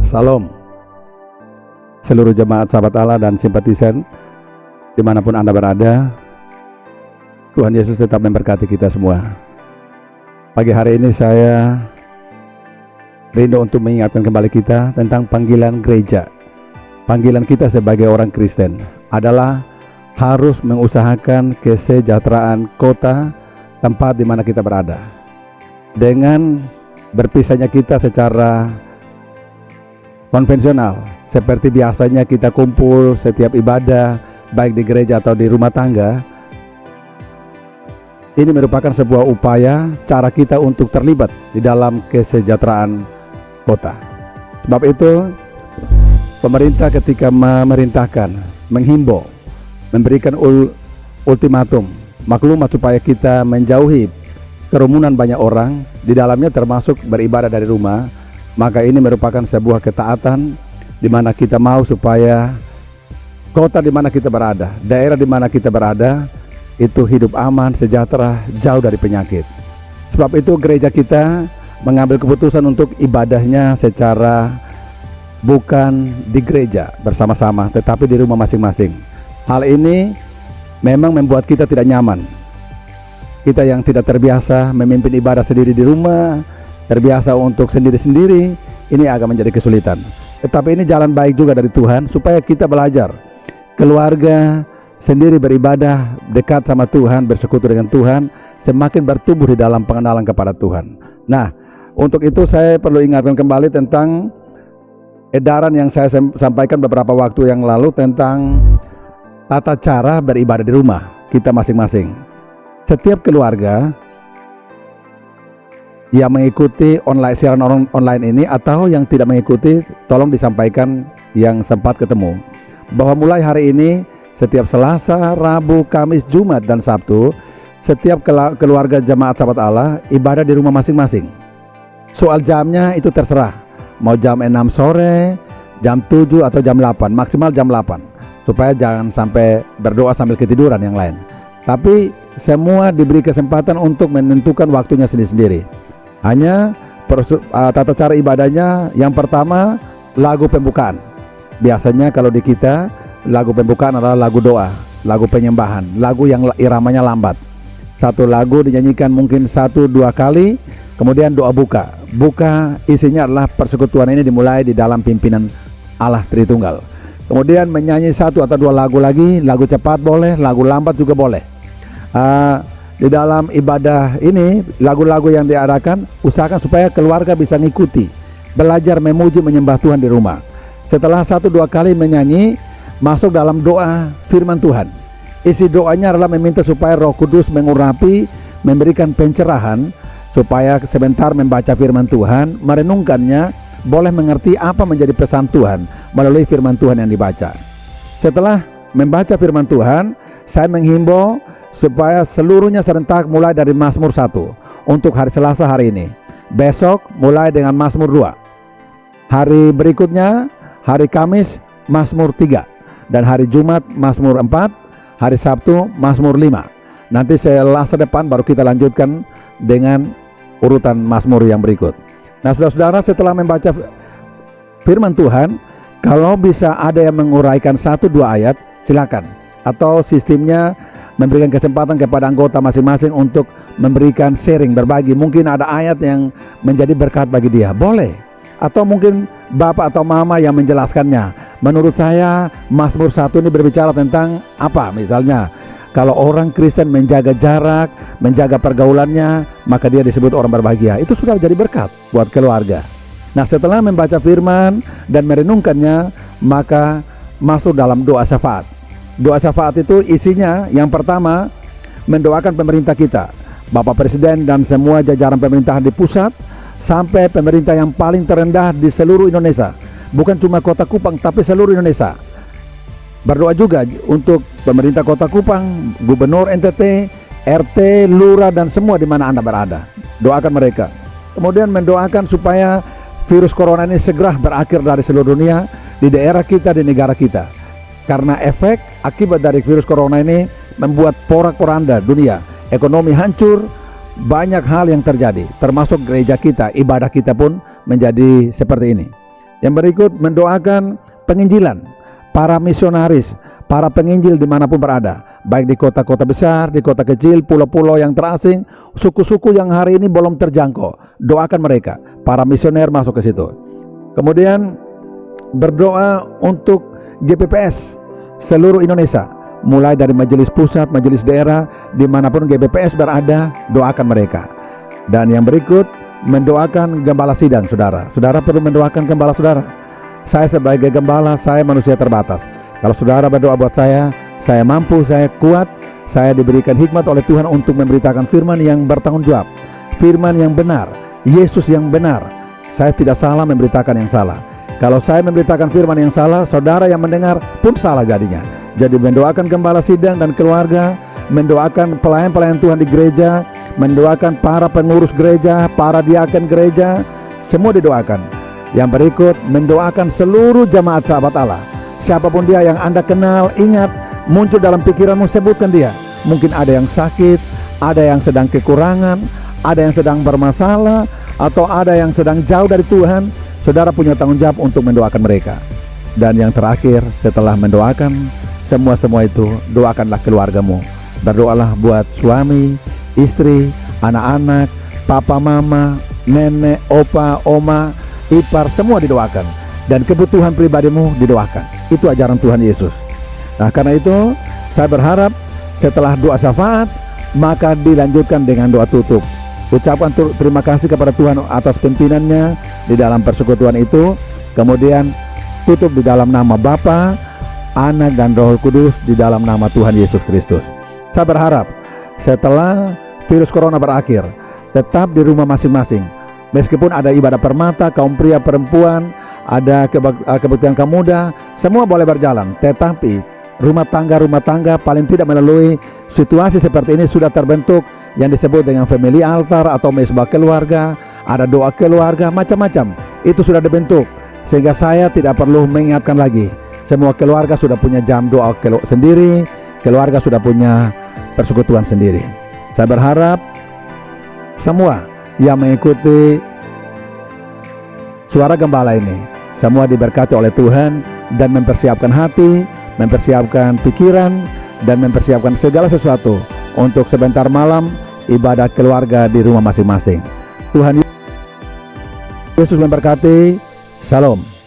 Salam seluruh jemaat sahabat Allah dan simpatisan dimanapun Anda berada. Tuhan Yesus tetap memberkati kita semua. Pagi hari ini saya rindu untuk mengingatkan kembali kita tentang panggilan gereja. Panggilan kita sebagai orang Kristen adalah harus mengusahakan kesejahteraan kota tempat di mana kita berada. Dengan berpisahnya kita secara konvensional, seperti biasanya kita kumpul setiap ibadah, baik di gereja atau di rumah tangga, ini merupakan sebuah upaya cara kita untuk terlibat di dalam kesejahteraan kota. Sebab itu, pemerintah ketika memerintahkan, menghimbau, memberikan ultimatum, maklumat supaya kita menjauhi kerumunan banyak orang, di dalamnya termasuk beribadah dari rumah, maka ini merupakan sebuah ketaatan di mana kita mau supaya kota di mana kita berada, daerah di mana kita berada itu hidup aman, sejahtera, jauh dari penyakit. Sebab itu gereja kita mengambil keputusan untuk ibadahnya secara bukan di gereja bersama-sama, tetapi di rumah masing-masing. Hal ini memang membuat kita tidak nyaman. Kita yang tidak terbiasa memimpin ibadah sendiri di rumah, terbiasa untuk sendiri-sendiri, ini agak menjadi kesulitan. Tetapi ini jalan baik juga dari Tuhan supaya kita belajar keluarga sendiri beribadah dekat sama Tuhan, bersekutu dengan Tuhan, semakin bertumbuh di dalam pengenalan kepada Tuhan. Nah, untuk itu saya perlu ingatkan kembali tentang edaran yang saya sampaikan beberapa waktu yang lalu tentang tata cara beribadah di rumah kita masing-masing. Setiap keluarga yang mengikuti siaran online ini atau yang tidak mengikuti, tolong disampaikan yang sempat ketemu bahwa mulai hari ini setiap Selasa, Rabu, Kamis, Jumat, dan Sabtu, setiap keluarga jemaat sahabat Allah ibadah di rumah masing-masing. Soal jamnya itu terserah, mau jam 6 sore, jam 7 atau jam 8, maksimal jam 8, supaya jangan sampai berdoa sambil ketiduran yang lain. Tapi semua diberi kesempatan untuk menentukan waktunya sendiri-sendiri. Hanya tata cara ibadahnya, yang pertama lagu pembukaan. Biasanya kalau di kita lagu pembukaan adalah lagu doa, lagu penyembahan, lagu yang iramanya lambat. Satu lagu dinyanyikan mungkin 1-2 kali, kemudian doa buka. Buka isinya adalah persekutuan ini dimulai di dalam pimpinan Allah Tritunggal. Kemudian menyanyi 1 atau 2 lagu lagi, lagu cepat boleh, lagu lambat juga boleh. Di dalam ibadah ini, lagu-lagu yang diadakan, usahakan supaya keluarga bisa ngikuti, belajar memuji menyembah Tuhan di rumah. Setelah 1-2 kali menyanyi, masuk dalam doa firman Tuhan. Isi doanya adalah meminta supaya Roh Kudus mengurapi, memberikan pencerahan, supaya sebentar membaca firman Tuhan, merenungkannya, boleh mengerti apa menjadi pesan Tuhan melalui firman Tuhan yang dibaca. Setelah membaca firman Tuhan, saya menghimbau supaya seluruhnya serentak mulai dari Mazmur 1 untuk hari Selasa hari ini. Besok mulai dengan Mazmur 2. Hari berikutnya, hari Kamis Mazmur 3, dan hari Jumat Mazmur 4, hari Sabtu Mazmur 5. Nanti Selasa depan baru kita lanjutkan dengan urutan Mazmur yang berikut. Nah, saudara-saudara, setelah membaca firman Tuhan, kalau bisa ada yang menguraikan 1-2 ayat, silakan. Atau sistemnya memberikan kesempatan kepada anggota masing-masing untuk memberikan sharing, berbagi. Mungkin ada ayat yang menjadi berkat bagi dia, boleh. Atau mungkin bapak atau mama yang menjelaskannya. Menurut saya Mazmur 1 ini berbicara tentang apa? Misalnya, kalau orang Kristen menjaga jarak, menjaga pergaulannya, maka dia disebut orang berbahagia. Itu sudah jadi berkat buat keluarga. Nah, setelah membaca firman dan merenungkannya, maka masuk dalam doa syafaat. Doa syafaat itu isinya yang pertama mendoakan pemerintah kita, Bapak Presiden dan semua jajaran pemerintahan di pusat sampai pemerintah yang paling terendah di seluruh Indonesia. Bukan cuma Kota Kupang tapi seluruh Indonesia. Berdoa juga untuk pemerintah Kota Kupang, Gubernur NTT, RT, Lurah dan semua di mana Anda berada. Doakan mereka. Kemudian mendoakan supaya virus corona ini segera berakhir dari seluruh dunia, di daerah kita, di negara kita. Karena efek akibat dari virus corona ini membuat porak-poranda dunia, ekonomi hancur, banyak hal yang terjadi, termasuk gereja kita, ibadah kita pun menjadi seperti ini. Yang berikut mendoakan penginjilan, para misionaris, para penginjil dimanapun berada, baik di kota-kota besar, di kota kecil, pulau-pulau yang terasing, suku-suku yang hari ini belum terjangkau. Doakan mereka, para misioner masuk ke situ. Kemudian berdoa untuk GPPS seluruh Indonesia, mulai dari majelis pusat, majelis daerah, dimanapun GPPS berada, doakan mereka. Dan yang berikut, mendoakan gembala sidang, saudara. Saudara perlu mendoakan gembala saudara. Saya sebagai gembala, saya manusia terbatas. Kalau saudara berdoa buat saya mampu, saya kuat, saya diberikan hikmat oleh Tuhan untuk memberitakan firman yang bertanggung jawab, firman yang benar, Yesus yang benar. Saya tidak salah memberitakan yang salah. Kalau saya memberitakan firman yang salah, saudara yang mendengar pun salah jadinya. Jadi mendoakan gembala sidang dan keluarga, mendoakan pelayan-pelayan Tuhan di gereja, mendoakan para pengurus gereja, para diaken gereja, semua didoakan. Yang berikut, mendoakan seluruh jamaat sahabat Allah. Siapapun dia yang Anda kenal, ingat, muncul dalam pikiranmu, sebutkan dia. Mungkin ada yang sakit, ada yang sedang kekurangan, ada yang sedang bermasalah, atau ada yang sedang jauh dari Tuhan. Saudara punya tanggung jawab untuk mendoakan mereka. Dan yang terakhir, setelah mendoakan semua itu, doakanlah keluargamu. Berdoalah buat suami, istri, anak-anak, papa, mama, nenek, opa, oma, ipar, semua didoakan. Dan kebutuhan pribadimu didoakan. Itu ajaran Tuhan Yesus. Nah, karena itu saya berharap setelah doa syafaat, maka dilanjutkan dengan doa tutup. Ucapkan terima kasih kepada Tuhan atas pimpinannya di dalam persekutuan itu. Kemudian tutup di dalam nama Bapa, Anak, dan Roh Kudus, di dalam nama Tuhan Yesus Kristus. Saya berharap setelah virus corona berakhir, tetap di rumah masing-masing. Meskipun ada ibadah permata, kaum pria, perempuan, ada kebaktian kaum muda, semua boleh berjalan. Tetapi rumah tangga paling tidak melalui situasi seperti ini sudah terbentuk yang disebut dengan family altar atau mesbah keluarga, ada doa keluarga, macam-macam. Itu sudah dibentuk, sehingga saya tidak perlu mengingatkan lagi. Semua keluarga sudah punya jam doa sendiri, keluarga sudah punya persekutuan sendiri. Saya berharap semua yang mengikuti suara gembala ini, semua diberkati oleh Tuhan dan mempersiapkan hati, mempersiapkan pikiran, dan mempersiapkan segala sesuatu untuk sebentar malam ibadah keluarga di rumah masing-masing. Tuhan Yesus memberkati. Shalom.